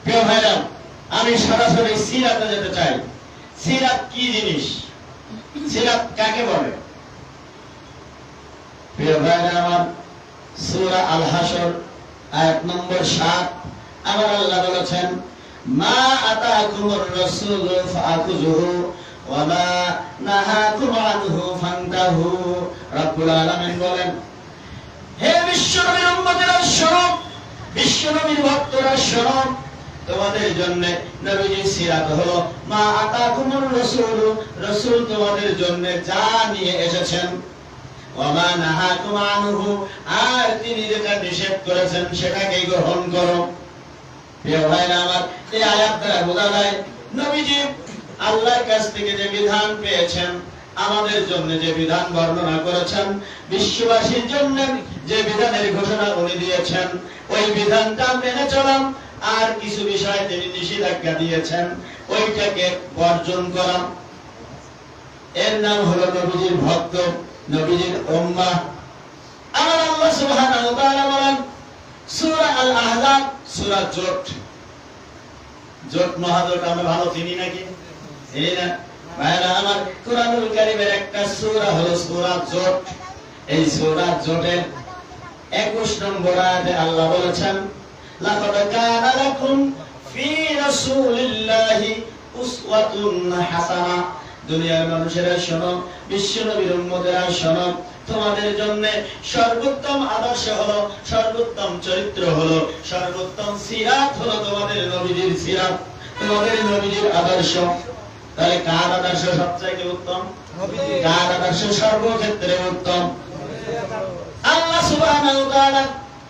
প্রিয় ভাইরা, আমি সরাসরি সিরাতে যেতে চাই। সিরাত কি জিনিস? সিরাত কাকে বলে? প্রিয় ভাইরা আমার, সূরা আল হাসর আয়াত নম্বর 7 আমার আল্লাহ বলেছেন, মা আতাকুমুর রাসূলু ফাখুযুহু ওয়া মা নাহাকুম আনহু ফান্তাহু। রব্বুল আলামিন বলেন, হে বিশ্বনবীর উম্মতেরা শোনো, বিশ্বনবীর ভক্তরা শোনো, তোমাদের জন্য নবীজির সিরাত হলো মা আতাকুমুর রাসূলু, রাসূল তোমাদের জন্য যা নিয়ে এসেছেন, ওয়া মা নাহাকুম আনহু, আর তিনি যেটা নিষেধ করেছেন সেটাকে গ্রহণ করো। প্রিয় ভাইরা আমার, এই আয়াত দ্বারা বোঝা যায় নবীজি আল্লাহর কাছ থেকে যে বিধান পেয়েছেন, আমাদের জন্য যে বিধান বর্ণনা করেছেন, বিশ্ববাসীর জন্য যে বিধানের ঘোষণা উনি দিয়েছেন, ওই বিধানটা মেনে চলাম। আর কিছু বিষয় তিনি নিষেধাজ্ঞা দিয়েছেন, ওইটাকে বর্জন করা। এর নাম হলো নবীজির ভক্ত, নবীজির উম্মাহ। আমার আল্লাহ সুবহানাহু ওয়া তাআলা বলেন সূরা আল আহজাব, সূরা জোট। জোট মহাজোট আমরা ভালো চিনি নাকি? চিনি না? ভাইরা আমার, কুরআনুল কারীমের একটা সূরা হলো সূরা জোট। এই সূরা জোটের 21 নম্বর আয়াতে আল্লাহ বলেছেন, লাকাদ কানা লাকুম ফি রাসূলিল্লাহি উসওয়াতুন হাসানা। দুনিয়ার মানুষেরা শোনো, বিশ্বনবীর উম্মতেরা শোনো, তোমাদের জন্য সর্বোত্তম আদর্শ হলো, সর্বোত্তম চরিত্র হলো, সর্বোত্তম সিরাত হলো তোমাদের নবীজির সিরাত, তোমাদের নবীজির আদর্শ। তাহলে কার আদর্শ সবচেয়ে উত্তম? কার আদর্শ সর্বক্ষেত্রে উত্তম? আল্লাহ সুবহানাহু ওয়া তাআলা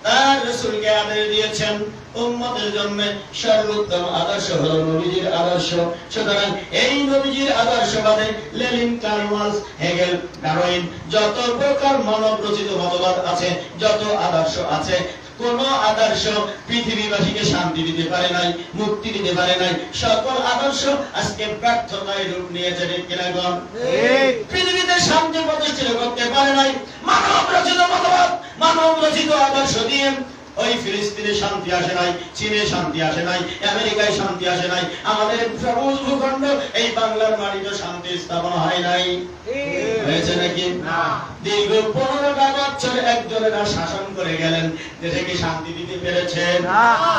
তার রাসূলকে আদেশ দিয়েছেন উম্মতের জন্য সর্বোত্তম আদর্শ হলো নবীজির আদর্শ। সুতরাং এই নবীজির আদর্শ বাদে Lenin, Karl Marx, Hegel, Darwin, যত প্রকার মানব রচিত মতবাদ আছে, যত আদর্শ আছে, কোন আদর্শ পৃথিবীবাসীকে শান্তি দিতে পারে নাই, মুক্তি দিতে পারে নাই। সকল আদর্শ আজকে ব্যর্থতায় রূপ নিয়েছে। ঠিক কিনা গণ? পৃথিবীতে শান্তি প্রতিষ্ঠিত করতে পারে নাই। মানব রচিত মতবাদ, মানব রচিত আদর্শ দিয়ে ওই ফিলিস্তিনে শান্তি আসে নাই, চীনে শান্তি আসে নাই, আমেরিকায় শান্তি আসে নাই, আমাদের সবুজ ভূখণ্ড এই বাংলার মাটিতে শান্তি স্থাপন হয় নাই। হয়েছে নাকি? দীর্ঘ 15টা বছর একজনেরা শাসন করে গেলেন, দেশে কি শান্তি দিতে পেরেছে?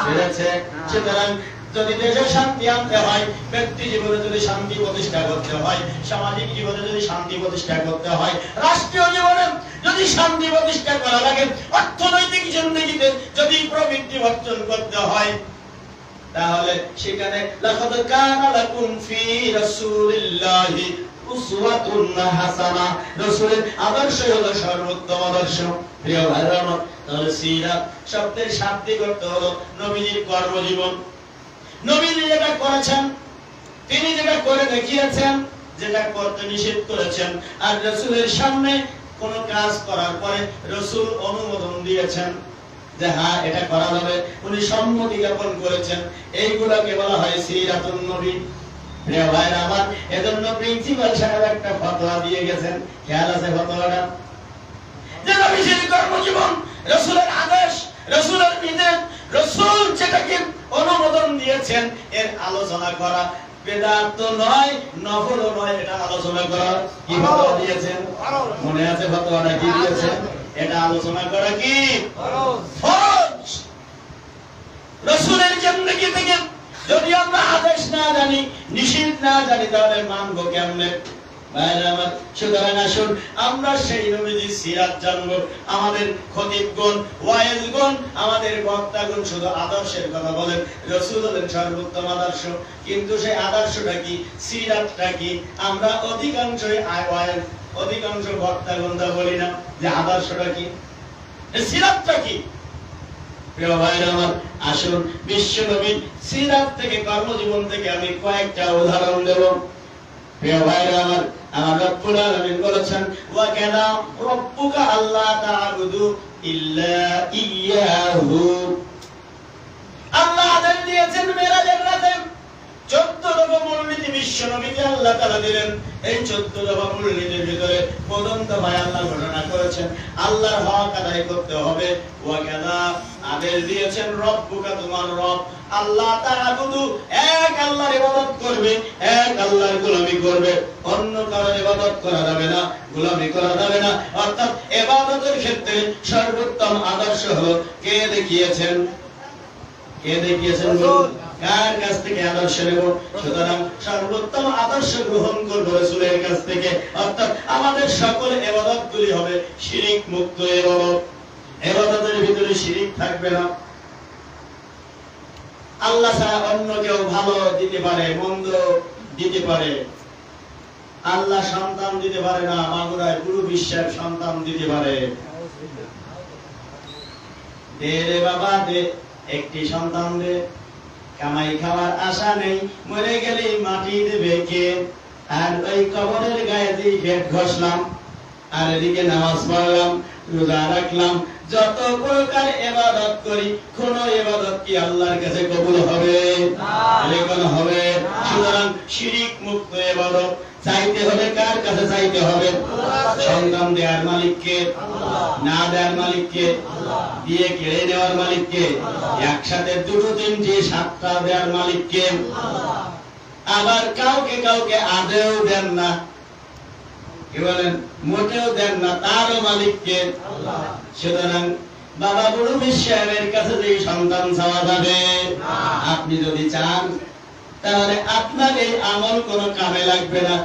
পেরেছে। সুতরাং যদি দেশে শান্তি আনতে হয়, ব্যক্তি জীবনে যদি শান্তি প্রতিষ্ঠা করতে হয়, সামাজিক জীবনে যদি শান্তি প্রতিষ্ঠা করতে হয়, রাষ্ট্রীয় জীবনে যদি শান্তি প্রতিষ্ঠা করা লাগে, অর্থনৈতিক জিন্দেগিতে যদি প্রবৃদ্ধি অর্জন করতে হয়, তাহলে সেখানে লাকাদ কানা লাকুম ফি রাসূলিল্লাহি উসওয়াতুন হাসানা, রাসূলের আদর্শ হলো সর্বোত্তম আদর্শ। প্রিয় ভাইরা আমার, তাহলে সিরাত শব্দের শাব্দিক অর্থ হলো নবীজির কর্মজীবন। নবীজি যেটা করেছেন, তিনি যেটা করে দেখিয়েছেন, যেটা করতে নিষেধ করেছেন, আর রাসূলের সামনে কোন কাজ করার পরে রাসূল অনুমোদন দিয়েছেন যে হ্যাঁ এটা করা যাবে, উনি সম্মতি জ্ঞাপন করেছেন, এইগুলাকে বলা হয় সিরাতুন নবী। প্রিয় ভাইরা আমার, এজন্য প্রিন্সিপাল সাহেব একটা ফতোয়া দিয়ে গেছেন, খেয়াল আছে ফতোয়াটা? যে নবীজির কর্মজীবন, রাসূলের আদেশ, রাসূলের বিধান, রাসূল যেটাকে অনুমোদন দিয়েছেন, এর আলোচনা করা বেদাত তো নয়, নফল নয়, এটা আলোচনা করা কি ফতোয়া দিয়েছেন? মনে আছে ফতোয়াটা কি দিয়েছেন? এটা আলোচনা করা কি ফরজ। রাসূলের জিন্দেগি থেকে যদি আমরা আদেশ না জানি, নিষেধ না জানি, তাহলে মানবো কেমনে? সুতরাং আসুন আমরা সেই নবীজির সিরাত জানবো। আমাদের খতিবগণ, ওয়াইজগণ, আমাদের বক্তাগণ শুধু আদর্শের কথা বলেন, রাসূল হলেন সর্বোত্তম আদর্শ, কিন্তু সেই আদর্শটা কি, সিরাতটা কি? আমরা অধিকাংশই ওয়াইজ, অধিকাংশ বক্তাগণ তা বলি না যে আদর্শটা কি, সিরাতটা কি। প্রিয় ভাইরা আমার, আসুন বিশ্বনবীর সিরাত থেকে, কর্মজীবন থেকে আমি কয়েকটা উদাহরণ দেব। প্রিয় ভাইরা আমার, আমার রব্বুল আলামিন বলেছেন, ওয়া কানা রাব্বুকা আল্লা তা'বুদু ইল্লা ইয়াহু। আল্লাহ আদেশ দিয়েছেন মেরাজের রাতে 14 রকম মূলনীতি বিশ্ব বিশ্ব নবীকে আল্লাহ তাআলা দিলেন এই 14 দফা মূলনীতির ভিতরে প্রথম দফায় আল্লাহ ঘোষণা করেছেন আল্লাহর হক আদায় করতে হবে। ওয়া কাযা আদেশ দিয়েছেন রব্বুকা তোমার রব আল্লাহ তাআবুদু এক আল্লাহর ইবাদত করবে, এক আল্লাহর গোলামি করবে, অন্য কারোর ইবাদত করা যাবে না, গোলামি করা যাবে না। অর্থাৎ ইবাদতের ক্ষেত্রে সর্বোত্তম আদর্শ হলো কে দেখিয়েছেন? কে দেখিয়েছেন? কার কাছ থেকে আদর্শ নেব? সুতরাং সর্বোত্তম আদর্শ গ্রহণ করব রাসূলের কাছ থেকে। অর্থাৎ আমাদের সকল ইবাদতগুলি হবে শিরক মুক্ত ইবাদত। ইবাদতের ভিতরে শিরক থাকবে না। আল্লাহ ছাড়া অন্য কেউ ভালো দিতে পারে, মন্দ দিতে পারে। আল্লাহ সন্তান দিতে পারে না, মাগুরায় গুরু বিশ্বের সন্তান দিতে পারে। দে রে বাবা দে, একটি সন্তান দে, কামাই খাওয়ার আশা নেই, মরে গেলে মাটি দেবে কে? আর ওই কবরের গায়ে দিয়ে পেট ঘষলাম, আর এদিকে নামাজ পড়লাম, রোজা রাখলাম, যত প্রকার ইবাদত করি কোন ইবাদত কি আল্লাহর কাছে কবুল হবে? এরকম হবে। সুতরাং শিরক মুক্ত ইবাদত চাইতে হলে কার কাছে চাইতে হবে? সন্তান দেওয়ার মালিককে, না দেওয়ার মালিককে, দিয়ে কেড়ে নেওয়ার মালিককে, একসাথে দুটো তিনটি সাতটা দেওয়ার মালিককে। আবার কাউকে কাউকে আদেও দেন না, কি বলেন, মোটেও দেন না, তারও মালিককে। সুতরাং বাবা বুড়ো সাহেবের কাছে যে সন্তান চাওয়া যাবে, আপনি যদি চান তাহলে আপনার এই আমল কোনো কামে লাগবে না।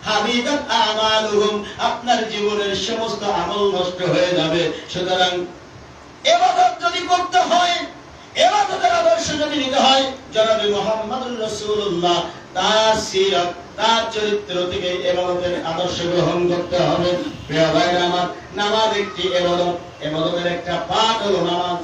হাবিদাত আমালুহুম, আপনার জীবনের সমস্ত আমল নষ্ট হয়ে যাবে। সুতরাং ইবাদত যদি করতে হয়, ইবাদতের আদর্শ যদি নিতে হয়, জনাবে মুহাম্মদুর রাসূলুল্লাহ তার সিরাত, তার চরিত্র থেকে ইবাদতের আদর্শ গ্রহণ করতে হবে। প্রিয় ভাইরা আমার, নামাজ একটি ইবাদত, ইবাদতের একটা পার্ট হলো নামাজ।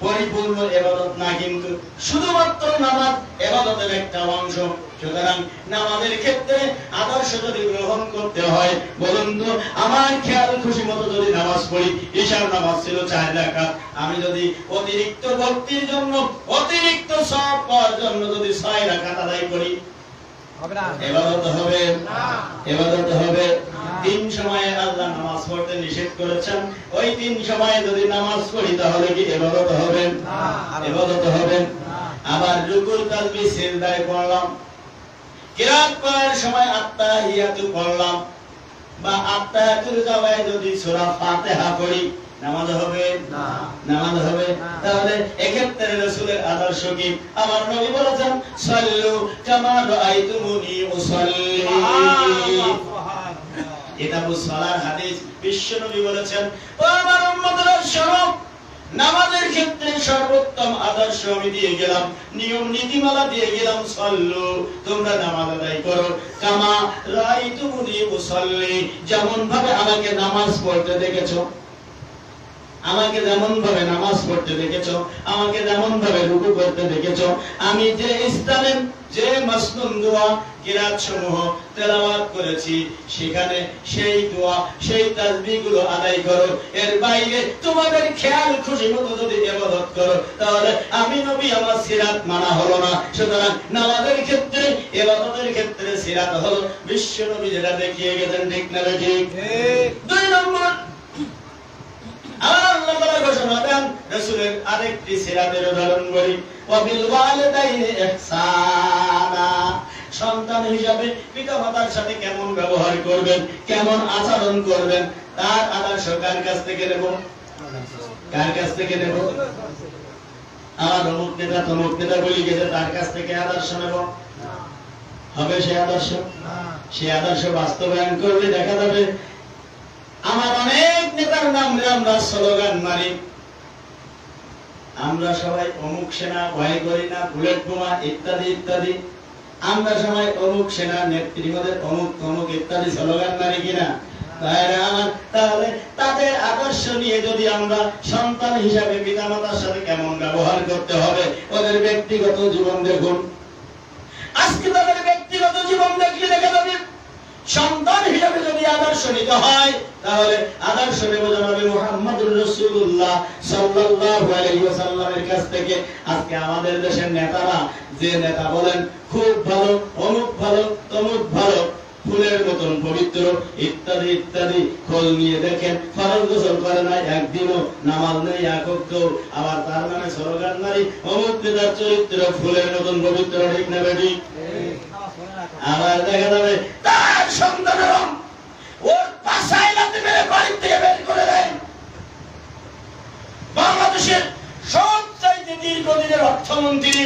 পরিপূর্ণ ইবাদত না, কিন্তু শুধুমাত্র নামাজ ইবাদতের একটা অংশ। সুতরাং নামাজের ক্ষেত্রে আদর্শ যদি গ্রহণ করতে হয়, বলুন তো আমার খেয়াল খুশি মতো যদি নামাজ পড়ি, ঈশার নামাজ ছিল 4 রাকাত, আমি যদি অতিরিক্ত ভক্তির জন্য, অতিরিক্ত সওয়াব পাওয়ার জন্য যদি 6 রাকাত আদায় করি, হবে না? ইবাদত হবে না, ইবাদত হবে। 3 সময়ে আল্লাহ নামাজ পড়তে নিষেধ করেছেন, ওই 3 সময়ে যদি নামাজ পড়ি তাহলে কি ইবাদত হবে না? ইবাদত হবে না। আবার রুকুর তাসবিহ সিজদায় পড়লাম, কিরাত করার সময় আত্তাহিয়াতু পড়লাম, বা আত্তাহিয়াতুর জায়গায় যদি সূরা ফাতিহা পড়ি, নামাজ হবে না? নামাজ হবে। তাহলে এক্ষেত্রে রাসূলের আদর্শ কি? আমার নবী বলেছেন সাল্লু কামা রাআইতুমুনি উসাল্লি। এটা মুসাল্লার হাদিস। বিশ্ব নবী বলেছেন, ও আমার উম্মতরা শোনো, নামাজের ক্ষেত্রে সর্বোত্তম আদর্শ আমি দিয়ে গেলাম, নিয়ম নীতিমালা দিয়ে গেলাম, সাল্লু, তোমরা নামাজ আদায় করো কামা রাআইতুমুনি উসাল্লি, যেমন ভাবে আমাকে নামাজ পড়তে দেখেছো, আমাকে যেমন ভাবে নামাজ পড়তে দেখেছো, আমাকে যেমন ভাবে রুকু করতে দেখেছো, আমি যে ইসলামের যে মাসনুন দোয়া কিরাত সমূহ তেলাওয়াত করেছি, সেখানে সেই দোয়া, সেই তাসবিহগুলো আদায় করো। এর বাইরে তোমাদের খেয়াল খুশি মতো যদি ইবাদত করো, তাহলে আমি নবী আমার সিরাত মানা হলো না। সুতরাং নামাজের ক্ষেত্রে, ইবাদতের ক্ষেত্রে সিরাত হলো বিশ্ব নবী যেটা দেখিয়ে গেছেন, ঠিক না ঠিক? 2 নম্বর, আল্লাহ তাআলা ঘোষণা দেন রাসূলের আরেকটি সিরাতের উদাহরণ বলি, ওয়া বিল ওয়ালিদাইনি ইহসানা, সন্তান হিসাবে পিতামাতার সাথে কেমন ব্যবহার করবেন, কেমন আচরণ করবেন, তার আদর্শ কার কাছ থেকে নেব? কার কাছ থেকে নেব? আমার অমুক নেতা তমুক নেতা বলি গেছে, তার কাছ থেকে আদর্শ নেব? হবে সে আদর্শ? সে আদর্শ বাস্তবায়ন করলে দেখা যাবে আমার অনেক নেতার নাম আমরা স্লোগান মারি, আমরা সবাই অমুক সেনা, ভয় করি না, বুলেট বোমা ইত্যাদি ইত্যাদি, আমরা সবাই অমুক সেনা নেতৃত্বের অমুক অমুক ইত্যাদি স্লোগান মারি কিনা? তাহলে তাদের আদর্শ নিয়ে যদি আমরা সন্তান হিসাবে পিতামাতার সাথে কেমন ব্যবহার করতে হবে, ওদের ব্যক্তিগত জীবন দেখুন। আজকে তাদের ব্যক্তিগত জীবন দেখলে দেখা যাবে সন্তান হিসাবে যদি আদর্শ নিতে হয়, তাহলে আদর্শ নেব জনাবে মুহাম্মদুর রাসূলুল্লাহ সাল্লাল্লাহু আলাইহি ওয়াসাল্লামের কাছ থেকে। আজকে আমাদের দেশের নেতারা যে নেতা বলেন খুব ভালো, অমুক ভালো, তমুক ভালো, ফুলের মতন পবিত্র, ইত্যাদি ইত্যাদি। খোঁজ নিয়ে দেখেন ফরজ গোসল করে নাই, একদিনও নামাজ নেই, একক। আবার তার নামে স্লোগান মারি অমুক নেতার চরিত্র ফুলের মতন পবিত্র, ঠিক না বেটি? আবার দেখা যাবে তার সন্তানেরা ওর পাশায় লাথি মেরে বাড়ি থেকে বের করে দেয়। বাংলাদেশের সবচাইতে দীর্ঘদিনের অর্থমন্ত্রী,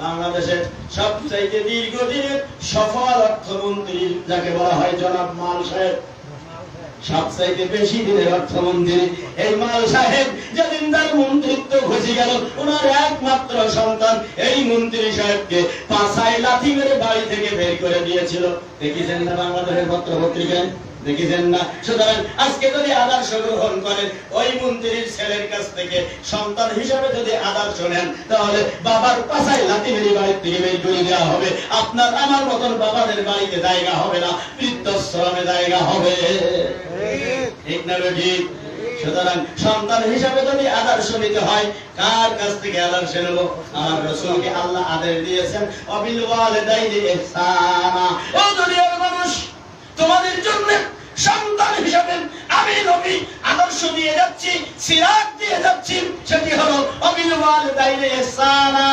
বাংলাদেশের সবচাইতে দীর্ঘদিনের সফল অর্থমন্ত্রী যাকে বলা হয় জনাব মাল সাহেব, সবচাইতে বেশি দিনের অর্থমন্ত্রী এই মাল সাহেব যেদিন তার মন্ত্রিত্ব ঘুষে গেল, ওনার একমাত্র সন্তান এই মন্ত্রী সাহেবকে পাছায় লাথি মেরে বাড়ি থেকে বের করে দিয়েছিল। দেখেছেন না বাংলাদেশের পত্র পত্রিকায়? দেখেছেন না? সুতরাং আজকে যদি আদর্শ গ্রহণ করেন, ওই মন্ত্রীর ছেলের কাছ থেকে সন্তান হিসাবে যদি আদর্শ নেন, তাহলে বাবার পাছায় লাথি মেরে বাড়ি থেকে বের করে দেওয়া হবে। আপনার আমার মতন বাবাদের বাড়িতে জায়গা হবে না, বৃদ্ধাশ্রমে জায়গা হবে, ঠিক না ঠিক? সুতরাং সন্তান হিসাবে যদি আদর্শ নিতে হয়, কার কাছ থেকে আদর্শ নেব? আমার রাসূলকে আল্লাহ আদেশ দিয়েছেন অবিল ওয়ালিদাইনি ইহসানা। ও দুনিয়ার মানুষ, তোমাদের জন্য সন্তান হিসাবে আমি নবী আদর্শ দিয়ে যাচ্ছি, সিরাত দিয়ে যাচ্ছি। সেটি হলো অবিল ওয়ালিদাইনি ইহসানা,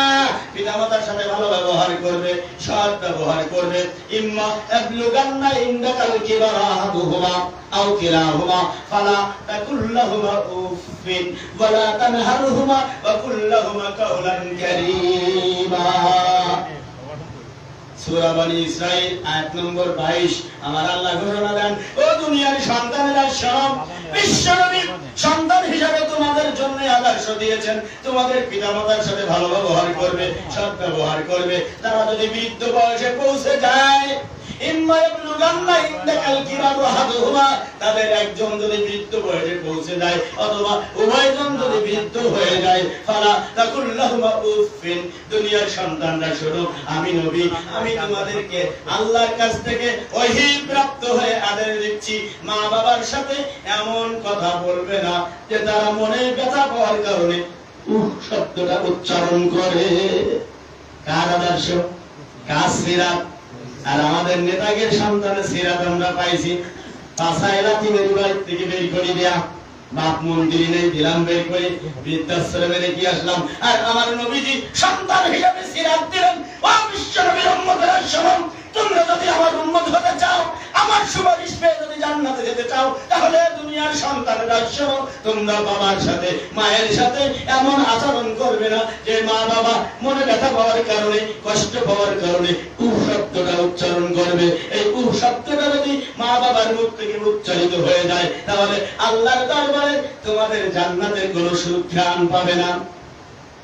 পিতামাতার সাথে ভালো ব্যবহার করবে, সৎ ব্যবহার করবে। ইম্মা আবলুগান্না ইনদাকাল কিবারা আহাদুহুমা আও কিলাহুমা ফালা তাকুল লাহুমা উফিন ওয়ালা তানহারহুমা ওয়া কুল লাহুমা কাওলান কারীমা। সূরা বনী ইসরাঈল আয়াত নম্বর 22। আমার আল্লাহ ঘোষণা দেন, ও দুনিয়ার সন্তানেরা সব, বিশ্বনবী সন্তান হিসাবে তোমাদের জন্য আদর্শ দিয়েছেন, তোমাদের পিতামাতার সাথে ভালো ব্যবহার করবে, সৎ ব্যবহার করবে। তারা যদি বৃদ্ধ বয়সে পৌঁছে যায়, ইম্মা ইয়াবলুগান্না ইনদাকাল কিবারু আহাদুহুমা, তাদের একজন যদি বৃদ্ধ বয়সে পৌঁছে যায় অথবা উভয়জন যদি বৃদ্ধ হয়ে যায়, ফালা তাকুল লাহুমা উফিন, দুনিয়ার সন্তানরা শোনো, আমি নবী, আমি তোমাদেরকে আল্লাহর কাছ থেকে ওহী প্রাপ্ত হয়ে আদেশ দিচ্ছি, মা বাবার সাথে এমন কথা বলবে না যে তারা মনে ব্যথা পাওয়ার কারণে শব্দটা উচ্চারণ করে। কার আদর্শ? কার সিরাত? আর আমাদের নেতাদের সন্তানের সিরাত আমরা পাইছি পাছায় লাথি মেরে বাড়ি থেকে বের করে দেয়া, বাপ মন্দির নেই, দিলাম বের করে, বৃদ্ধাশ্রমে রেখে আসলাম। আর আমার নবীজি সন্তান হিসাবে সিরাত দিলেন, ও বিশ্ব নবীর উম্মতেরা শোনো, তোমরা যদি আমার উম্মত হতে চাও, আমার সুপারিশ পেয়ে যদি জান্নাতে যেতে চাও, তাহলে দুনিয়ার সন্তানেরা শোনো, তোমরা বাবার সাথে মায়ের সাথে এমন আচরণ করবে না যে মা বাবা মনে ব্যথা পাওয়ার কারণে, কষ্ট পাওয়ার কারণে শব্দটা উচ্চারণ করবে। এই শব্দটা যদি মা বাবার মুখ থেকে উচ্চারিত হয়ে যায়, তাহলে আল্লাহর দরবারে তোমাদের জান্নাতের কোনো সুঘ্রাণ পাবে না।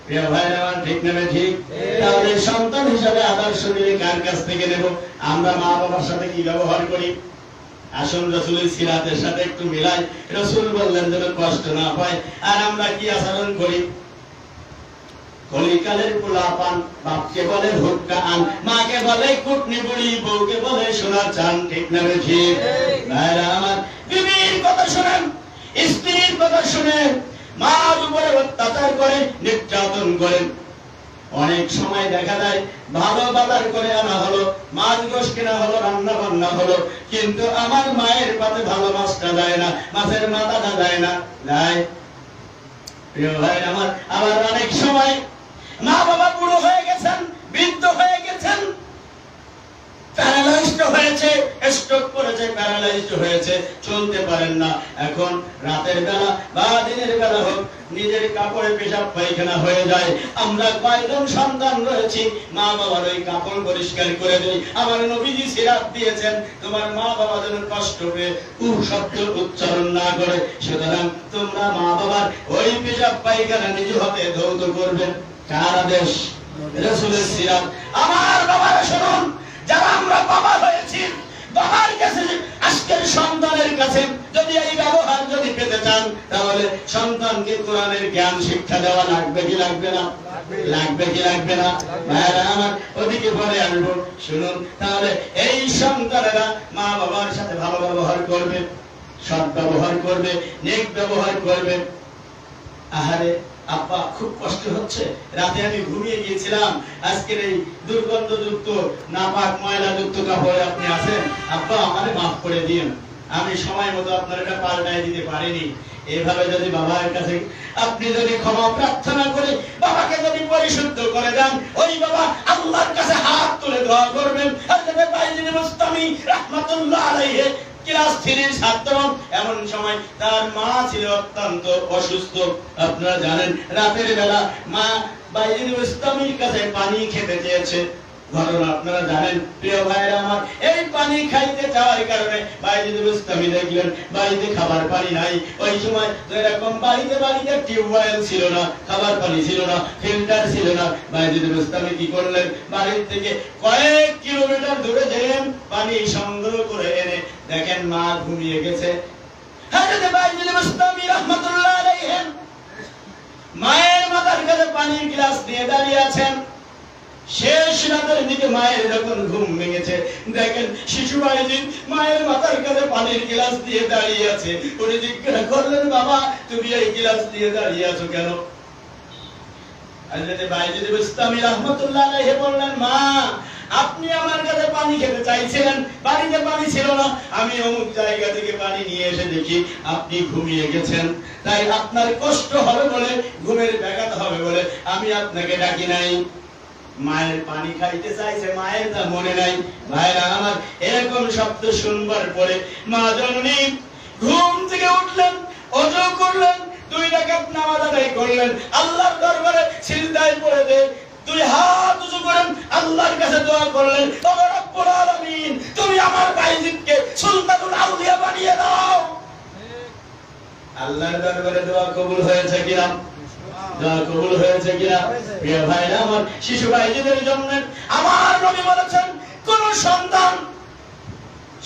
প্রিয় ভাইরা আমার, ঠিক নেবে ঠিক? তাহলে সন্তান হিসাবে আদর্শ নিয়ে কার কাছ থেকে নেব? আমরা মা বাবার সাথে কি ব্যবহার করি? আসুন রাসূলের সিরাতের সাথে একটু মিলাই। রাসূল বললেন যেন কষ্ট না পায়। আর আমরা কি আচরণ করি? কলিকালের পোলাপান বাপকে বলে হুক্কা আন, মাকে বলে কুটনি বুড়ি, বউকে বলে সোনা চান, ঠিক না ঠিক? ভাইরা আমার, বিবির কথা শুনেন, স্ত্রীর কথা শুনেন, মার উপরে অত্যাচার করে, নির্যাতন করেন। অনেক সময় দেখা যায় ভালো বাজার করে আনা হলো, মাছ গোশ কেনা হলো, রান্না বান্না হলো, কিন্তু আমার মায়ের পাতে ভালো মাছটা যায় না, মাছের মাথাটা যায় না। যায়? প্রিয় ভাই আমার, আবার অনেক সময় মা বাবা বুড়ো হয়ে গেছেন, বৃদ্ধ হয়ে গেছেন, প্যারালাইজড হয়েছে, স্ট্রোক করেছে, প্যারালাইজড হয়েছে, চলতে পারেন না। এখন রাতের বেলা বা দিনের বেলা হোক, নিজের কাপড়ে পেশাব পায়খানা হয়ে যায়। আমরা কয়জন সন্তান রয়েছি, মা বাবার ওই কাপড় পরিষ্কার করে দেই। আমার নবীজি সিরাত দিয়েছেন, তোমার মা বাবা যেন কষ্ট পেয়ে শব্দ উচ্চারণ না করে। সুতরাং তোমরা মা বাবার ওই পেশাব পায়খানা নিজ হাতে ধৌত করবেন। কার আদেশ? রাসূলের সিরাত। আমার বাবারা শুনুন, যারা আমরা বাবা হয়েছি, বাবার কাছে আজকের সন্তানের কাছে যদি এই ব্যবহার যদি পেতে চান, তাহলে সন্তানকে কোরআনের জ্ঞান শিক্ষা দেওয়া লাগবে কি লাগবে না? লাগবে কি লাগবে না? ভাইরা আমার, ওদিকে পরে আসবো। শুনুন, তাহলে এই সন্তানেরা মা বাবার সাথে ভালো ব্যবহার করবে, সৎ ব্যবহার করবে, নেক ব্যবহার করবে। আহারে, আব্বা খুব কষ্ট হচ্ছে, রাতে আমি ঘুমিয়ে গিয়েছিলাম, আজকের এই দুর্গন্ধযুক্ত নাপাক ময়লাযুক্ত কাপড়ে আপনি আছেন, আব্বা আমারে মাফ করে দিন, আমি সময় মতো আপনার এটা পাল্টাই দিতে পারিনি। এভাবে যদি বাবার কাছে আপনি যদি ক্ষমা প্রার্থনা করে বাবাকে যদি পরিশুদ্ধ করে দেন, ওই বাবা আল্লাহর কাছে হাত তুলে দোয়া করবেন। হযরত বাইজিদ বুস্তামি রাহমাতুল্লাহ আলাইহি ক্লাস 3 ছাত্র, এমন সময় তার মা ছিল অত্যন্ত অসুস্থ। আপনারা জানেন রাতের বেলা মা বাইজিদ বুস্তামির কাছে পানি খেতে চেয়েছে, ঘটনা আপনারা জানেন। প্রিয় ভাইরা আমার, এই পানি খাইতে চাওয়ার কারণে বাইজিদ বুস্তামি দেখলেন বাড়িতে খাবার পানি নাই। ওই সময় যেরকম বাড়িতে টিউবওয়েল ছিল না, খাবার পানি ছিল না, ফিল্টার ছিল না, বাইজিদ বুস্তামি কি করলেন, বাড়ির থেকে কয়েক কিলোমিটার দূরে গেলেন, পানি সংগ্রহ করে এনে দেখেন মা ঘুমিয়ে গেছে। হযরত বাইজিদ বুস্তামি রাহমাতুল্লাহ আলাইহি মায়ের মাথার কাছে পানির গ্লাস নিয়ে দাঁড়িয়ে আছেন। শেষ রাতের দিকে মায়ের যখন ঘুম ভেঙেছে, দেখেন শিশু বাইজিদ মায়ের মাথার কাছে পানির গ্লাস দিয়ে দাঁড়িয়ে আছে। উনি জিজ্ঞাসা করলেন, বাবা তুমি এই গ্লাস দিয়ে দাঁড়িয়ে আছো কেন? হযরত বাইজিদ বুস্তামি রাহমাতুল্লাহ আলাইহি বললেন, মা আপনি আমার কাছে পানি খেতে চাইছিলেন, বাড়িতে পানি ছিল না, আমি অমুক জায়গা থেকে পানি নিয়ে এসে দেখি আপনি ঘুমিয়ে গেছেন, তাই আপনার কষ্ট হবে বলে, ঘুমের ব্যাঘাত হবে বলে আমি আপনাকে ডাকি নাই। মায়ের পানি খাইতে চাইছে, মায়ের তা মনে নাই। ভাইরা আমার, এরকম শব্দ শুনবার পরে মা জননী ঘুম থেকে উঠলেন, ওযু করলেন, 2 রাকাত নামাজ আদায় করলেন, আল্লাহর দরবারে সিজদায় পড়ে দিয়ে 2 হাত উঁচু করেন, আল্লাহর কাছে দোয়া করলেন, ও রব্বুল আলামিন তুমি আমার বাইজিদকে সুলতানুল আউলিয়া বানিয়ে দাও। আল্লাহর দরবারে দোয়া কবুল হয়েছে কিনা? দোয়া কবুল হয়েছে কিনা? প্রিয় ভাইরা আমার, শিশু ভাইদের জন্য আমার নবী বলেছেন, কোন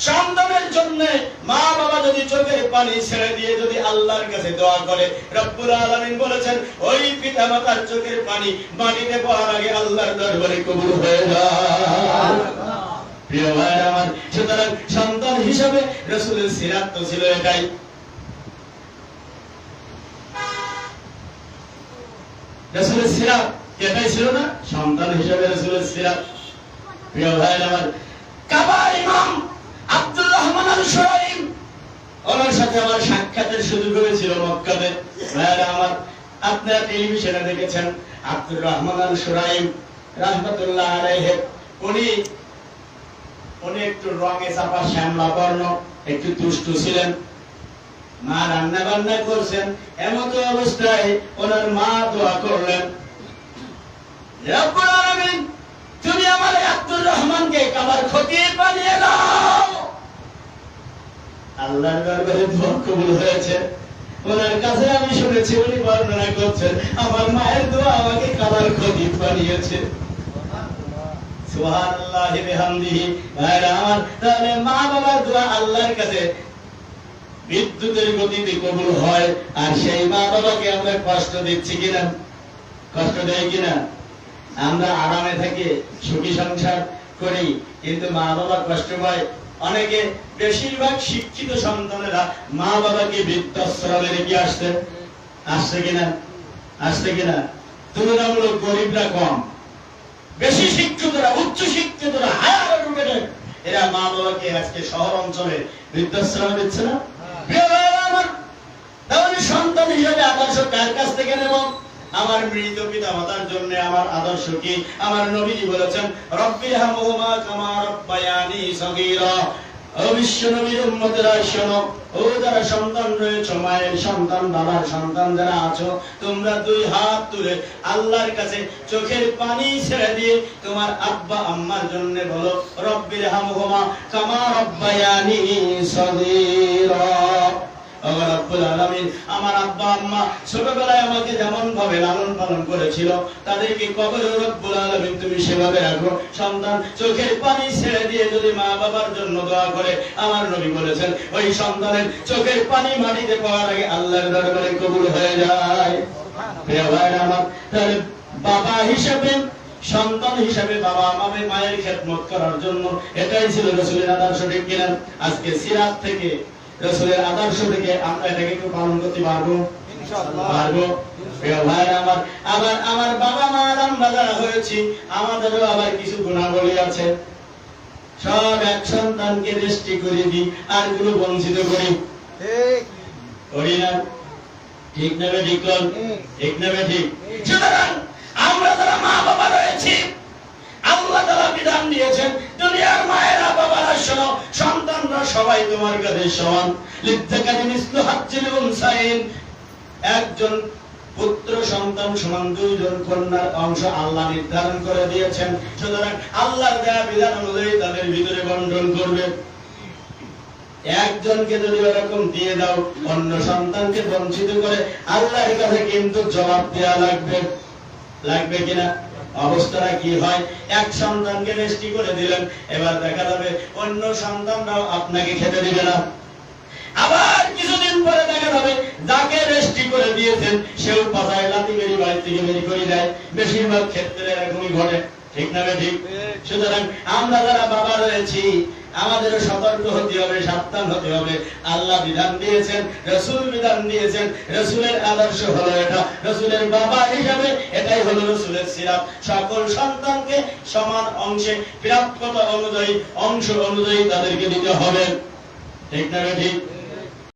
সন্তানের জন্য মা বাবা যদি চোখের পানি ছেড়ে দিয়ে যদি আল্লাহর কাছে দোয়া করে, রব্বুল আলামিন বলেছেন ওই পিতামাতার চোখের পানি মাটিতে পড়ার আগে আল্লাহর দরবারে কবুল হয়ে যায়। প্রিয় ভাইরা আমার, সুতরাং সন্তান হিসাবে রাসূলের সিরাত তো ছিল এটাই। রাসূলের সিরাত এটাই ছিল না, সন্তান হিসেবে রাসূলের সিরাত। প্রিয় ভাইরা আমার, কাবার ইমাম আব্দুর রহমান আল শুরাইম, ওনার সাথে আমার সাক্ষাতের সুযোগ হয়েছিল মক্কাতে। ভাইরা আমার, আপনারা টেলিভিশনে দেখেছেন আব্দুর রহমান আল শুরাইম রাহমাতুল্লাহ আলাইহি, উনি একটু রঙে চাপা শ্যামলা বর্ণ, একটু দুষ্টু ছিলেন। মা রান্না বান্না করছেন, এমত অবস্থায় ওনার মা দোয়া করলেন, রব্বুল আলামিন তুমি আমার আব্দুর রহমানকে কাবার খতিয়ে বানিয়ে দাও। আল্লাহর দরবারে দোয়া কবুল হয়েছে। ওনার কাছে আমি শুনেছি উনি বর্ণনা করছেন, আমার মায়ের দোয়া আমাকে কাবার খতিব বানিয়েছে। সুবহানাল্লাহি বিহামদিহি। ভাইরা আমার, তাহলে মা বাবার দোয়া আল্লাহর কাছে বিদ্যুতের গতিতে কবুল হয়, আর সেই মা বাবাকে আমরা কষ্ট দিচ্ছি কিনা? কষ্ট দেয় কিনা? আমরা আরামে থাকি, সুখী সংসার করি, কিন্তু মা বাবা কষ্ট পায়। অনেকে, বেশিরভাগ শিক্ষিত সন্তানেরা মা বাবাকে বৃদ্ধাশ্রমে রেখে আসছে কিনা? তুলনামূলক গরিবরা কম, বেশি শিক্ষিতরা, উচ্চ শিক্ষিতরা, হায়ার এডুকেটেড, এরা মা বাবাকে আজকে শহর অঞ্চলে বৃদ্ধাশ্রমে দিচ্ছে না। তাহলে সন্তান হিসেবে আদর্শ কার কাছ থেকে নেব? আমার মৃত পিতা মাতার জন্য আমার আদর্শ কি? আমার নবীজি বলেছেন, রব্বিরহামহুমা কামা রাব্বায়ানি সগীরা। ও বিশ্ব নবীর উম্মতেরা শোনো, ও যারা সন্তান রয়েছে, মায়ের সন্তান, বাবার সন্তান যারা আছো, তোমরা 2 হাত তুলে আল্লাহর কাছে চোখের পানি ছেড়ে দিয়ে তোমার আব্বা আম্মার জন্য বলো, রব্বিরহামহুমা কামা রাব্বায়ানি সগীরা। রব্বুল আলামিন আমার আব্বা আম্মা ছোটবেলায় আমাকে যেমন ভাবে লালন পালন করেছিল, তাদেরকে কবরে রব্বুল আলামিন তুমি সেভাবে রাখো। সন্তান চোখের পানি ছেড়ে দিয়ে যদি মা বাবার জন্য দোয়া করে, আমার নবী বলেছেন ওই সন্তানের চোখের পানি মাটিতে পড়ার আগে আল্লাহর দরবারে কবুল হয়ে যায়। প্রিয় ভাইরা আমার, তাহলে বাবা হিসেবে, সন্তান হিসেবে বাবা আমাদের মায়ের খেদমত করার জন্য এটাই ছিল রাসূলের আদর্শ, ঠিক কিনা? আজকে সিরাত থেকে, রাসূলের আদর্শ থেকে আমরা এটাকে একটু পালন করতে পারবো? ইনশাআল্লাহ পারবো? প্রিয় ভাইরা আমার, আবার আমার বাবা মার আমরা যারা হয়েছি আমাদেরও আবার কিছু গুণাবলী আছে। সব এক সন্তানকে দৃষ্টি করে দিই আর গুলো বঞ্চিত করি, ঠিক করি না? ঠিক না ঠিক? ঠিক না ঠিক? ঠিক। সুতরাং আমরা যারা মা বাবা রয়েছি, আল্লাহ তাআলা বিধান দিয়েছেন দুনিয়ার মায়েরা বাবারা শোনো, সন্তানরা সবাই তোমার কাছে সমান। লিদ্দাকারি মিসলু হাজ্জিল উনসাইন, একজন পুত্র সন্তান সমান দুইজন কন্যার অংশ আল্লাহ নির্ধারণ করে দিয়েছেন। সুতরাং আল্লাহর দেয়া বিধান অনুযায়ী তাদের ভিতরে বন্টন করবে। একজনকে যদি এরকম দিয়ে দাও, অন্য সন্তানকে বঞ্চিত করে, আল্লাহর কাছে কিন্তু জবাব দেওয়া লাগবে, লাগবে কিনা? অবস্থাটা কি হয়? এক সন্তানকে রেস্টি করে দিলেন, এবার দেখা যাবে অন্য সন্তানরাও আপনাকে খেতে দিবে না। আবার কিছুদিন পরে দেখা যাবে যাকে রেস্টি করে দিয়েছেন সেও পাতায় লাথি মেরে বাড়ি থেকে বের করে দেয়। বেশিরভাগ ক্ষেত্রে এরকমই ঘটে, ঠিক না ঠিক? সুতরাং আমরা যারা বাবা রয়েছি আমাদেরও সতর্ক হতে হবে, সাবধান হতে হবে। আল্লাহ বিধান দিয়েছেন, রাসূল বিধান দিয়েছেন, রাসূলের আদর্শ হলো এটা, রাসূলের বাবা হিসাবে এটাই হলো রাসূলের সিরাত। সকল সন্তানকে সমান অংশে প্রাপ্যতা অনুযায়ী, অংশ অনুযায়ী তাদেরকে দিতে হবে, ঠিক না ঠিক?